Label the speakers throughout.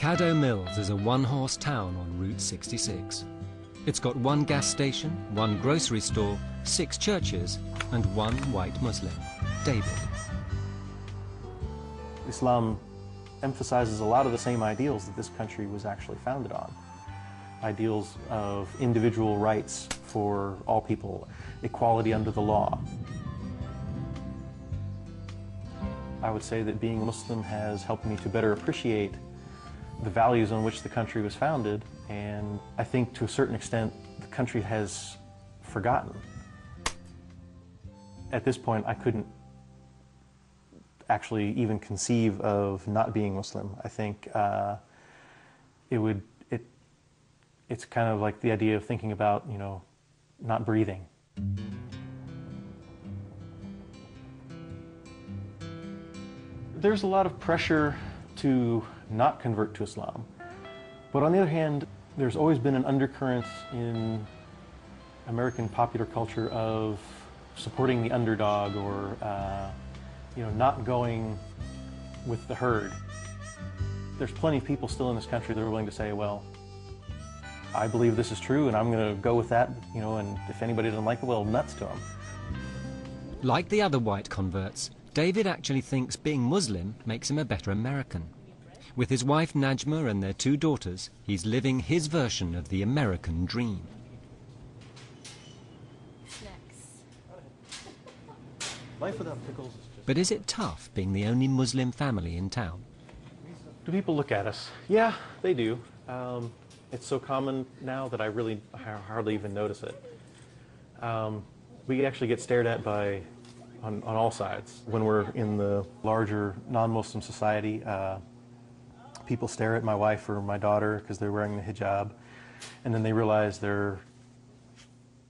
Speaker 1: Caddo Mills is a one-horse town on Route 66. It's got one gas station, one grocery store, 6 churches, and one white Muslim, David.
Speaker 2: Islam emphasizes a lot of the same ideals that this country was actually founded on. Ideals of individual rights for all people, equality under the law. I would say that being Muslim has helped me to better appreciate the values on which the country was founded, and I think to a certain extent the country has forgotten. At this point I couldn't actually even conceive of not being Muslim. I think it's kind of like the idea of thinking about, you know, not breathing. There's a lot of pressure to not convert to Islam. But on the other hand, there's always been an undercurrent in American popular culture of supporting the underdog or you know, not going with the herd. There's plenty of people still in this country that are willing to say, well, I believe this is true and I'm going to go with that, you know, and if anybody doesn't like it, well, nuts to them.
Speaker 1: Like the other white converts, David actually thinks being Muslim makes him a better American. With his wife Najma and their 2 daughters, he's living his version of the American dream.
Speaker 2: Life without pickles is just...
Speaker 1: But is it tough being the only Muslim family in town?
Speaker 2: Do people look at us? Yeah, they do. It's so common now that I really hardly even notice it. We actually get stared at by on all sides. When we're in the larger non-Muslim society, people stare at my wife or my daughter because they're wearing the hijab, and then they realize they're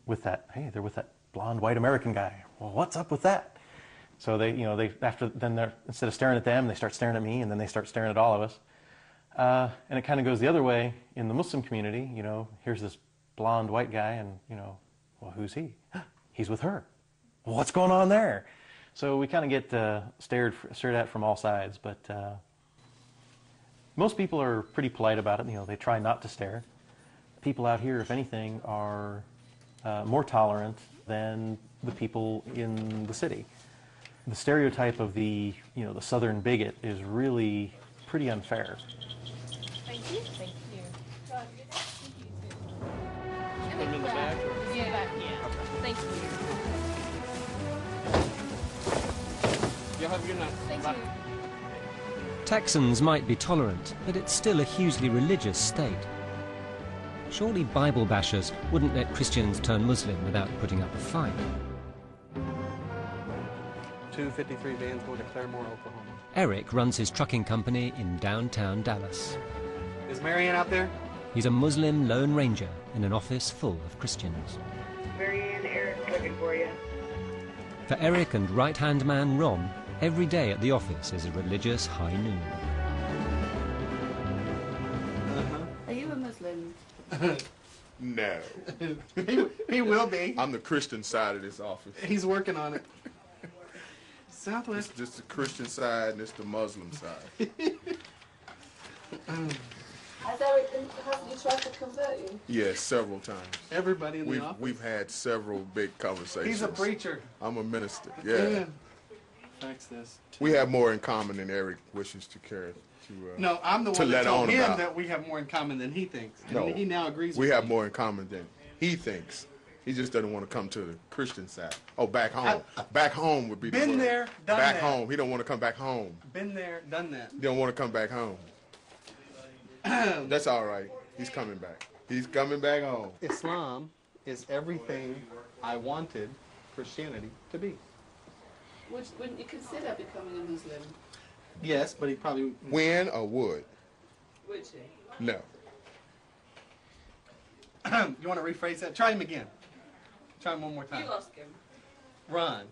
Speaker 2: with that, hey, they're with that blonde white American guy. Well, what's up with that? So they, you know, instead of staring at them, they start staring at me, and then they start staring at all of us. And it kind of goes the other way in the Muslim community. You know, here's this blonde white guy, and you know, well, who's he? He's with her. Well, what's going on there? So we kind of get stared at from all sides, but most people are pretty polite about it. You know, they try not to stare. People out here, if anything, are more tolerant than the people in the city. The stereotype of the, you know, the Southern bigot is really pretty unfair.
Speaker 3: Thank you. Thank you.
Speaker 2: Put them in the bag?
Speaker 3: Yeah. Thank you.
Speaker 2: You'll have a good night.
Speaker 3: Thank
Speaker 2: Bye.
Speaker 3: you.
Speaker 1: Texans might be tolerant, but it's still a hugely religious state. Surely Bible bashers wouldn't let Christians turn Muslim without putting up a fight.
Speaker 4: 253 vans going to Claremore, Oklahoma.
Speaker 1: Eric runs his trucking company in downtown Dallas.
Speaker 4: Is Marianne out there?
Speaker 1: He's a Muslim Lone Ranger in an office full of Christians.
Speaker 5: Marianne, Eric looking for you.
Speaker 1: For Eric and right-hand man Ron, every day at the office is a religious high noon.
Speaker 6: Are you a Muslim?
Speaker 7: No.
Speaker 4: He will be.
Speaker 7: I'm the Christian side of this office.
Speaker 4: He's working on it. Southwest.
Speaker 7: It's just the Christian side and it's the Muslim side.
Speaker 6: Has Eric you tried to convert you?
Speaker 7: Yes, several times.
Speaker 4: Everybody in the office.
Speaker 7: We've had several big conversations.
Speaker 4: He's a preacher.
Speaker 7: I'm a minister. Yeah.
Speaker 4: Fax this.
Speaker 7: We have more in common than Eric wishes to care to.
Speaker 4: No, I'm the
Speaker 7: to
Speaker 4: one that
Speaker 7: let
Speaker 4: told
Speaker 7: on
Speaker 4: him
Speaker 7: about.
Speaker 4: that we have more in common than he thinks. And
Speaker 7: No,
Speaker 4: he now agrees
Speaker 7: we
Speaker 4: with
Speaker 7: have
Speaker 4: me.
Speaker 7: more in common than he thinks. He just doesn't want to come to the Christian side. Oh, back home. Back home would be the
Speaker 4: Been
Speaker 7: word.
Speaker 4: there, done
Speaker 7: back
Speaker 4: that.
Speaker 7: home. He don't want to come back home.
Speaker 4: Been there, done that.
Speaker 7: He don't want to come back home. That's all right. He's coming back. He's coming back home.
Speaker 4: Islam is everything I wanted Christianity to be.
Speaker 6: Wouldn't you consider becoming a Muslim?
Speaker 4: Yes, but he probably...
Speaker 7: When or would?
Speaker 6: Would you?
Speaker 7: No.
Speaker 4: You want to rephrase that? Try him again. Try him one more time.
Speaker 6: You ask him.
Speaker 4: Ron,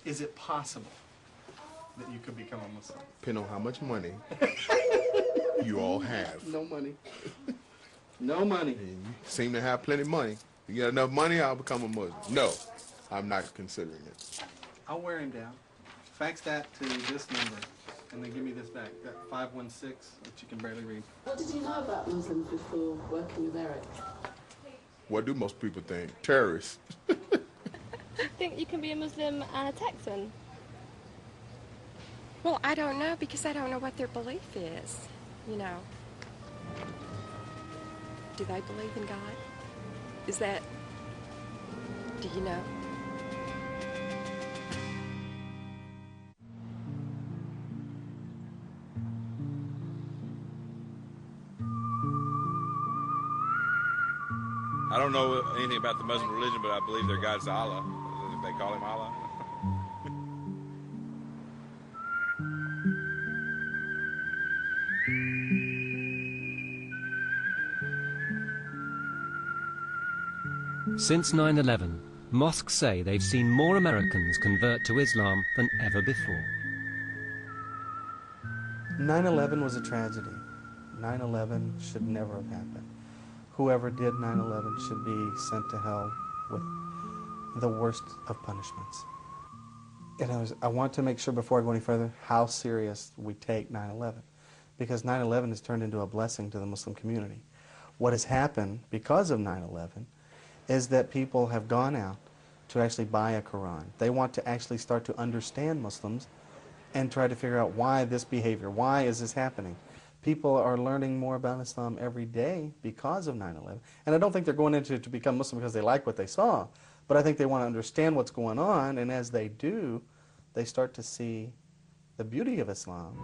Speaker 4: is it possible that you could become a Muslim?
Speaker 7: Depending on how much money you all have.
Speaker 4: No money. No money.
Speaker 7: And you seem to have plenty of money. You get enough money, I'll become a Muslim. No, I'm not considering it.
Speaker 4: I'll wear him down. Fax that to this number. And then give me this back, that 516, which you can barely read.
Speaker 6: What did you know about Muslims before working with Eric?
Speaker 7: What do most people think? Terrorists.
Speaker 8: Think you can be a Muslim and a Texan?
Speaker 9: Well, I don't know because I don't know what their belief is, you know. Do they believe in God? Is that, do you know?
Speaker 10: I don't know anything about the Muslim religion, but I believe their God's Allah. They call him Allah.
Speaker 1: Since 9/11, mosques say they've seen more Americans convert to Islam than ever before.
Speaker 2: 9/11 was a tragedy. 9/11 should never have happened. Whoever did 9/11 should be sent to hell with the worst of punishments. And I want to make sure before I go any further how serious we take 9/11, because 9/11 has turned into a blessing to the Muslim community. What has happened because of 9/11 is that people have gone out to actually buy a Quran. They want to actually start to understand Muslims and try to figure out why this behavior, why is this happening. People are learning more about Islam every day because of 9/11. And I don't think they're going into it to become Muslim because they like what they saw, but I think they want to understand what's going on, and as they do, they start to see the beauty of Islam.